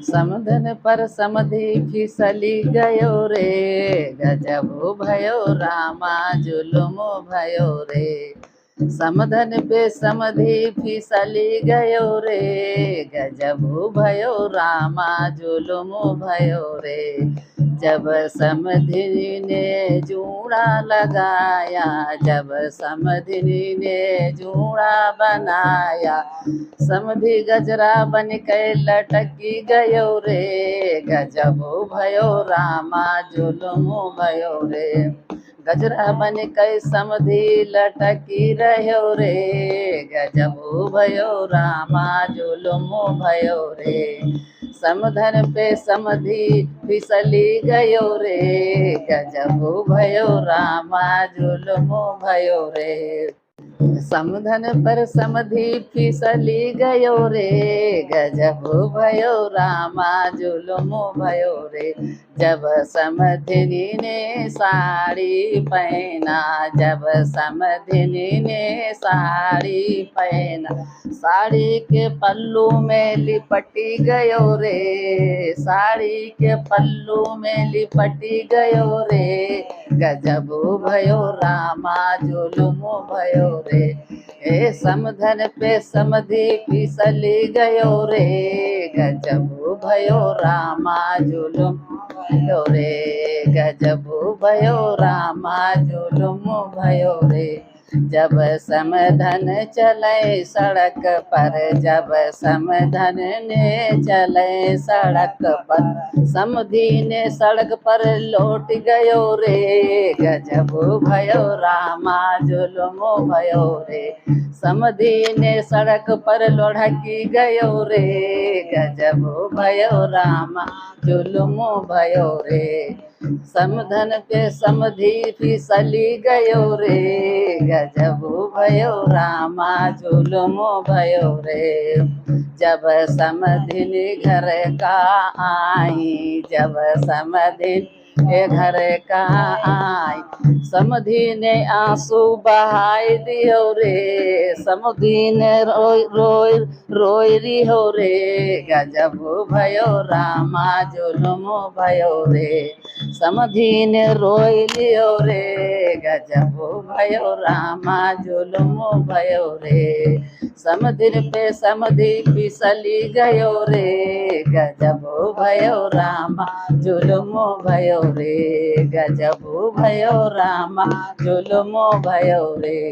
समधन पर समधि फिसली गयो रे, गजब भयो रामा जुलुम भयो रे। समधन पे समधि फिसली गयो रे, गजब भयो रामा जुलुम भयो रे। जब समधिनी ने जूड़ा लगाया, जब समधिनी ने जूड़ा बनाया, समधि गजरा बन के लटकी गयो रे, गजब भयो रामा जुलुम भयो रे। गजरा बन के समधि लटकी रह्यो रे, गजब भयो रामा जुलुम भयो रे। समधन पे समधि फिसली गयो रे, गजब भयो रामा जुलुम भयो रे। समधन पर समधि फिसली गयो रे, गजब भयो रामा जुलुम भयो रे। जब समधिनी ने साड़ी पहना, जब समधिनी ने साड़ी पहना, साड़ी के पल्लू में लिपटी गयो रे, साड़ी के पल्लू में लिपटी गयो रे, गजब भयो रामा जुलुम भयो रे। ए समधन पे समधि फिसली गयो रे, गजब भयो रामा जुलुम भयो रे, गजब भयो रामा जुलुम भयो रे। जब समधन चले सड़क पर, जब समधन ने चले सड़क पर, समधि ने सड़क पर लौट गयो रे, गजब भयो रामा जुलुम भयो रे। समधि ने सड़क पर लुढ़की गयो रे, गजब भयो रामा जुलुम भयो रे। समधन पे समधि फिसली गयो रे, गजब भयो रामा जुलुम भयो रे। जब समधिनी घर का आई, जब समधिन के घर का आई, समधि ने आंसू बहाई दियो रे, समधि ने रोई रोई रोई रिहो रे, गजब भयो रामा जुलुम भयो रे। समधि ने रोई लियो रे, गजब भयो रामा जुलुम भयो रे। समधिन पे समधि फिसली गयो रे, गजब भयो रामा जुलुम भयो रे, गजब भयो रामा जुलुम भयो रे।